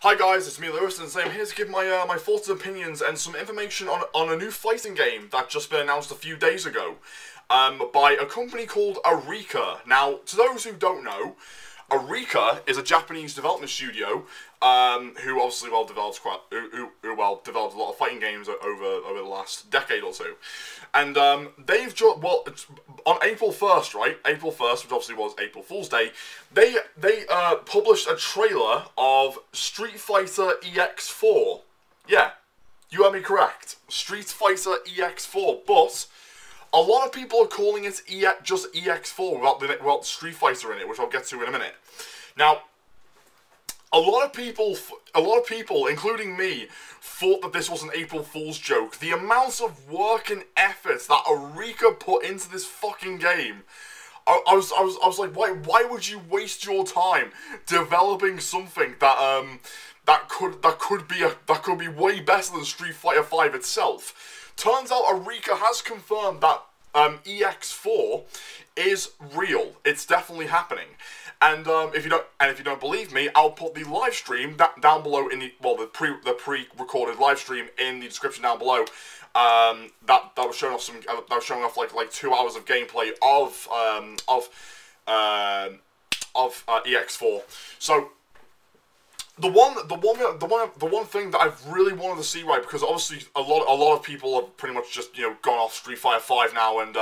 Hi guys, it's me Lewis, and I'm here to give my thoughts and opinions and some information on a new fighting game that just been announced a few days ago by a company called Arika. Now, to those who don't know, Arika is a Japanese development studio who obviously developed a lot of fighting games over the last decade or two, and they've just on April 1st, right? April 1st, which obviously was April Fool's Day, they published a trailer of Street Fighter EX4. Yeah, you heard me correct. Street Fighter EX4, but a lot of people are calling it just EX4 without Street Fighter in it, which I'll get to in a minute. Now, a lot of people, including me, thought that this was an April Fool's joke. The amount of work and effort that Arika put into this fucking game, I was like, why would you waste your time developing something that could be way better than Street Fighter V itself? Turns out Arika has confirmed that EX4 is real. It's definitely happening. And if you don't believe me, I'll put the live stream down below in the pre-recorded live stream in the description down below. That was showing off like 2 hours of gameplay of EX4. So the one thing that I've really wanted to see, right, because obviously a lot of people have pretty much just gone off Street Fighter V now, and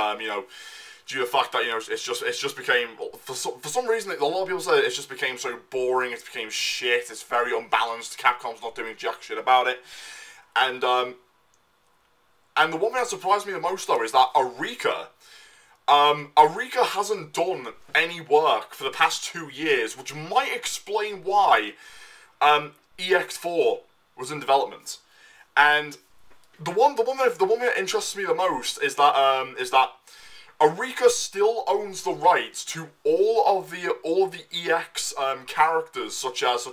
due to the fact that it's just became, for some reason a lot of people say it's just became so boring, it's became shit, it's very unbalanced, Capcom's not doing jack shit about it, and the one thing that surprised me the most though is that Arika hasn't done any work for the past 2 years, which might explain why EX4 was in development. And the one thing that interests me the most is that Arika still owns the rights to all of the EX characters, such as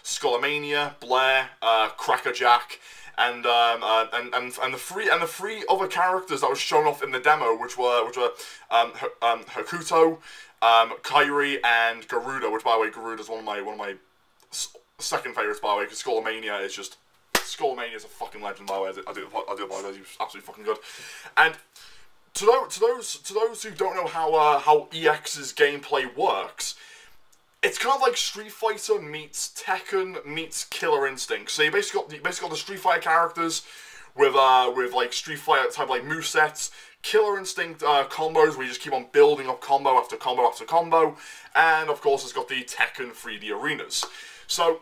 Skullomania, Blair, Crackerjack, and the three other characters that was shown off in the demo, which were Hakuto, Kairi, and Garuda. Which, by the way, Garuda is one of my second favorites, by the way, because Skullomania is a fucking legend, by the way. I do apologize, he's absolutely fucking good. And to those who don't know how EX's gameplay works, it's kind of like Street Fighter meets Tekken meets Killer Instinct. So you basically got the Street Fighter characters with like Street Fighter type like movesets, Killer Instinct combos where you just keep on building up combo after combo after combo, and of course it's got the Tekken 3D arenas. So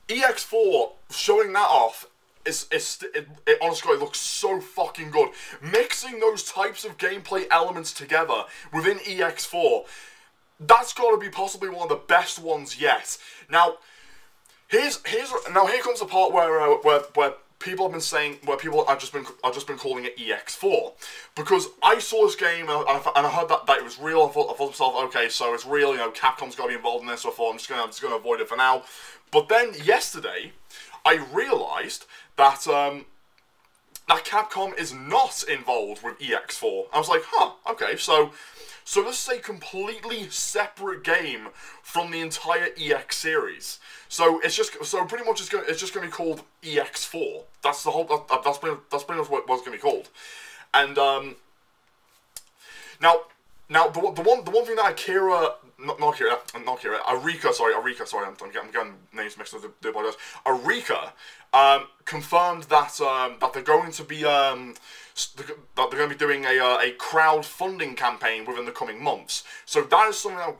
EX4 showing that off, it honestly looks so fucking good. Mixing those types of gameplay elements together within EX4, that's got to be possibly one of the best ones yet. Now, here comes the part where people have been saying, where people have just been calling it EX4, because I saw this game and I heard that it was real. I thought to myself, okay, so it's real. Capcom's got to be involved in this. So I thought I'm just gonna avoid it for now. But then yesterday, I realised that that Capcom is not involved with EX4. I was like, huh, okay, so this is a completely separate game from the entire EX series. So it's just pretty much it's just gonna be called EX4. That's the whole. That's pretty much what it's gonna be called. And now the one thing that Arika, sorry, I'm getting names mixed up. Do apologize. Arika confirmed that they're going to be doing a crowdfunding campaign within the coming months. So that is something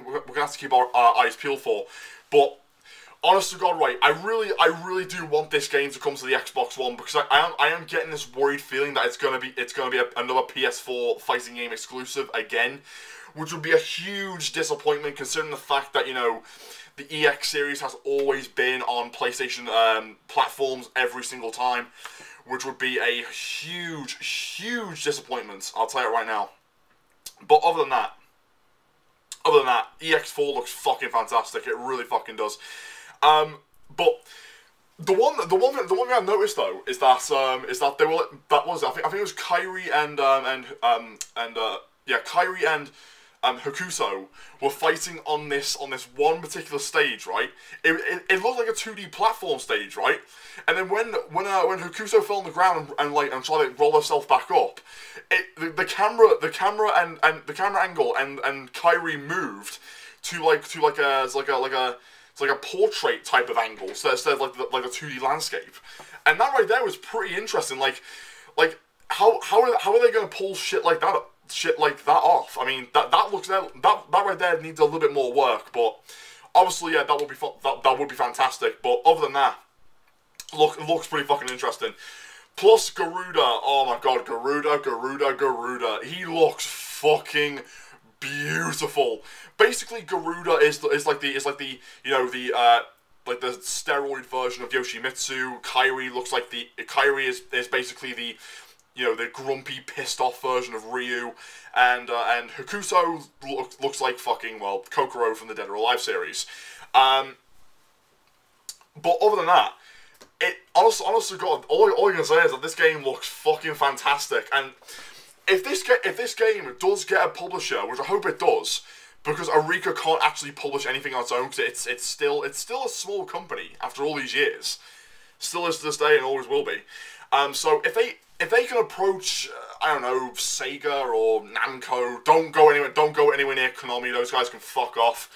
we're gonna have to keep our eyes peeled for. But honest to God, right, I really do want this game to come to the Xbox One, because I am getting this worried feeling that it's gonna be another PS4 fighting game exclusive again, which would be a huge disappointment considering the fact that the EX series has always been on PlayStation platforms every single time, which would be a huge disappointment. I'll tell you right now. But other than that, EX4 looks fucking fantastic. It really fucking does. But the one thing I noticed though is that they were I think it was Kairi and Kairi and Hakuso were fighting on this one particular stage, right? It looked like a 2D platform stage, right? And then when Hakuso fell on the ground and tried to like, roll herself back up, the camera and the camera angle and Kairi moved to like a portrait type of angle, so instead of like a 2D landscape, and that right there was pretty interesting. Like how are they going to pull shit like that off? I mean, that right there needs a little bit more work, but obviously, yeah, that would be fantastic. But other than that, it looks pretty fucking interesting. Plus Garuda, oh my god, Garuda, he looks fucking beautiful. Basically, Garuda is like the you know the like the steroid version of Yoshimitsu. Kairi is basically the, you know, the grumpy, pissed off version of Ryu, and Hakuso looks like fucking, well, Kokoro from the Dead or Alive series. But other than that, honestly, God, all I can say is that this game looks fucking fantastic. And if this game does get a publisher, which I hope it does, because Arika can't actually publish anything on its own, because it's still a small company after all these years, still is to this day and always will be. So if they can approach, I don't know, Sega or Namco, don't go anywhere near Konami. Those guys can fuck off.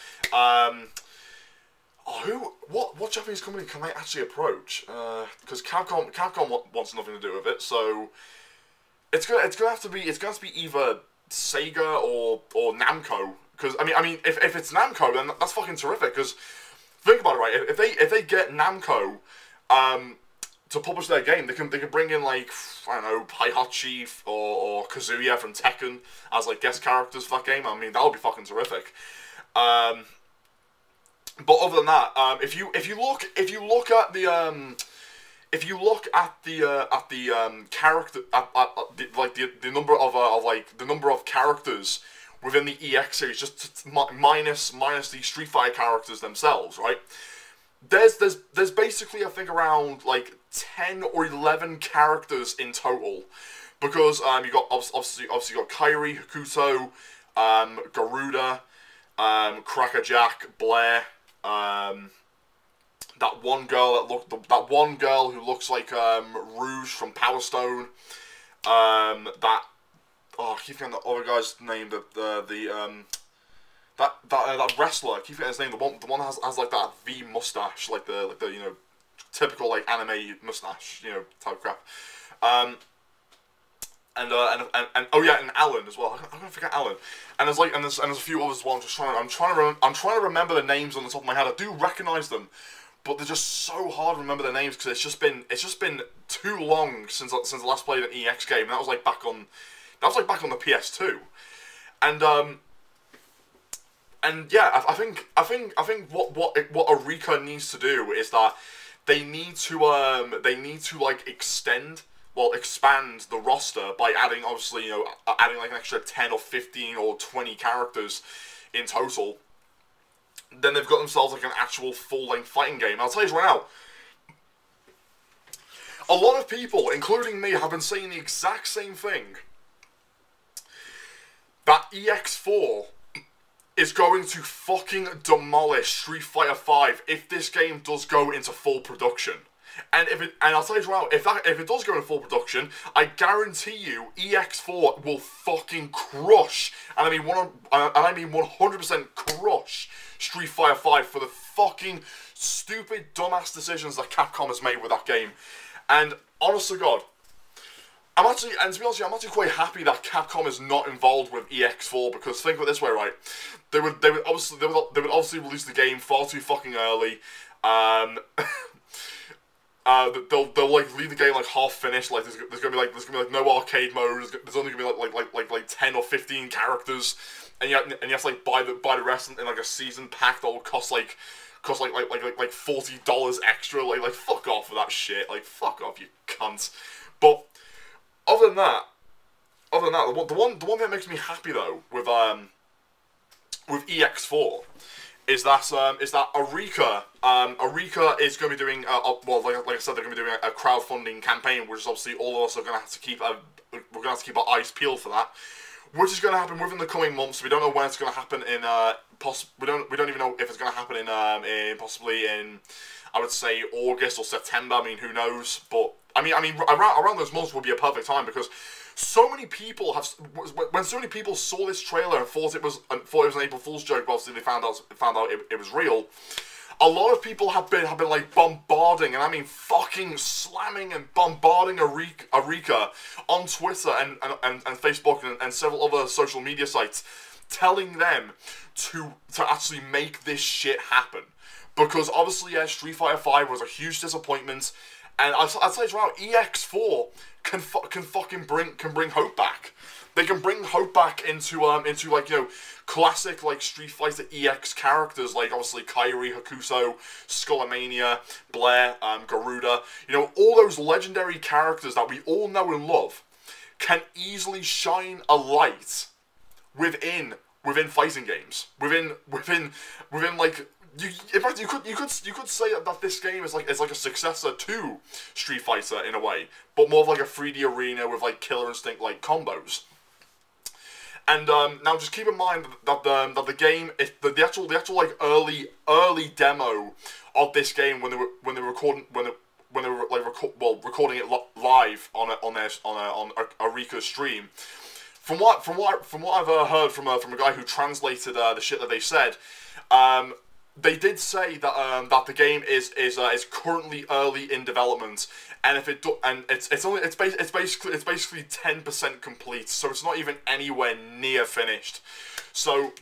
What Japanese company can they actually approach? Because Capcom wants nothing to do with it. So it's gonna have to be either Sega or Namco. Because I mean, if it's Namco, then that's fucking terrific. Because think about it, right? If they get Namco, to publish their game, they can bring in, like, I don't know, Heihachi or Kazuya from Tekken as like guest characters for that game. I mean, that would be fucking terrific. But other than that, if you look at the number of characters within the EX series, just minus the Street Fighter characters themselves, right? There's basically, I think, around like 10 or 11 characters in total, because you got obviously you got Kairi, Hakuto, Garuda, Crackerjack, Blair, that one girl who looks like Rouge from Power Stone, I keep forgetting the other guy's name, that wrestler, I keep forgetting his name, the one that has like that V mustache, like the you know, typical like anime mustache, you know, type of crap. And oh yeah, and Alan as well. I'm gonna forget Alan. And there's a few others as well. I'm trying to remember the names on the top of my head. I do recognize them, but they're just so hard to remember their names because it's just been too long since I last played an EX game. And that was like back on the PS2. And yeah, I think what Arika needs to do is that they need to like expand the roster by adding, obviously, you know, adding like an extra 10 or 15 or 20 characters in total. Then they've got themselves like an actual full-length fighting game. And I'll tell you right now, a lot of people, including me, have been saying the exact same thing. That EX4 is going to fucking demolish Street Fighter V if this game does go into full production. And I'll tell you right now, if it does go into full production, I guarantee you EX4 will fucking crush, and I mean 100% crush Street Fighter V for the fucking stupid dumbass decisions that Capcom has made with that game. And honest to God, to be honest with you, I'm actually quite happy that Capcom is not involved with EX4, because think of it this way, right? They would obviously release the game far too fucking early. They'll like leave the game like half finished. Like there's gonna be like no arcade mode. There's only gonna be like 10 or 15 characters, and you have to like buy the rest in like a season pack that will cost like $40 extra. Like fuck off with that shit. Like fuck off, you cunt. But other than that, the one thing that makes me happy though with EX4 is that Arika is going to be doing well, like I said, they're going to be doing a crowdfunding campaign, which is obviously all of us are going to have to keep our eyes peeled for that. which is going to happen within the coming months. We don't know when it's going to happen in. We don't even know if it's going to happen in possibly in, I would say, August or September. I mean, who knows? But I mean, around those months would be a perfect time, because so many people have, when so many people saw this trailer and thought it was an April Fool's joke, but obviously they found out it was real. A lot of people have been like bombarding, and I mean fucking slamming and bombarding Arika on Twitter and Facebook and several other social media sites, telling them to actually make this shit happen. Because obviously, yeah, Street Fighter V was a huge disappointment, and I'd say it's right now, EX4 can bring hope back. They can bring hope back into like, you know, classic like Street Fighter EX characters, like obviously Kairi, Hakuso, Skullomania, Blair, Garuda. You know, all those legendary characters that we all know and love can easily shine a light within fighting games. Within like, in fact, you could say that this game is like a successor to Street Fighter in a way, but more of like a 3D arena with like Killer Instinct like combos. And now, just keep in mind that the game, the actual like early demo of this game, when they were recording recording it live on Arika's stream. From what I've heard from a guy who translated the shit that they said, they did say that that the game is currently early in development, and if it it's basically 10% complete, so it's not even anywhere near finished. So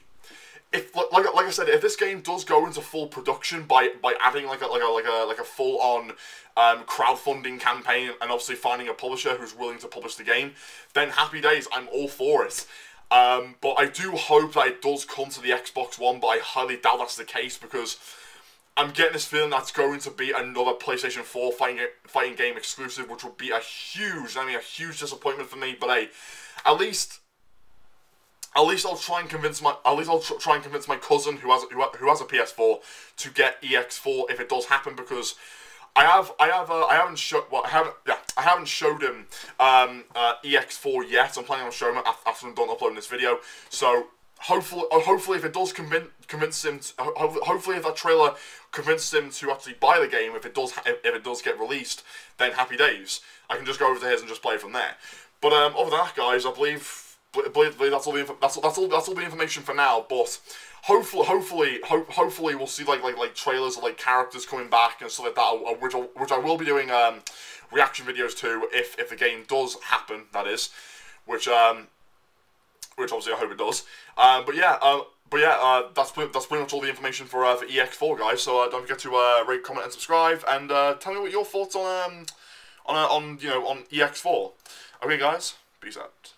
if like I said, if this game does go into full production by adding like a full on crowdfunding campaign, and obviously finding a publisher who's willing to publish the game, then happy days, I'm all for it. But I do hope that it does come to the Xbox One, but I highly doubt that's the case, because I'm getting this feeling that's going to be another PlayStation 4 fighting game exclusive, which would be a huge disappointment for me. But hey, at least I'll try and convince my cousin who has a PS4 to get EX4 if it does happen, because I haven't showed him EX4 yet. I'm planning on showing him after I'm done uploading this video. So hopefully if it does convince him, hopefully if that trailer convinces him to actually buy the game, if it does get released, then happy days. I can just go over to his and just play from there. But other than that, guys, I believe that's all the information for now. But hopefully we'll see like trailers of like characters coming back and stuff like that, which I will be doing reaction videos to if the game does happen, that is, which obviously I hope it does. But yeah, that's pretty much all the information for EX4, guys. So don't forget to rate, comment, and subscribe, and tell me what your thoughts on EX4. Okay, guys, peace out.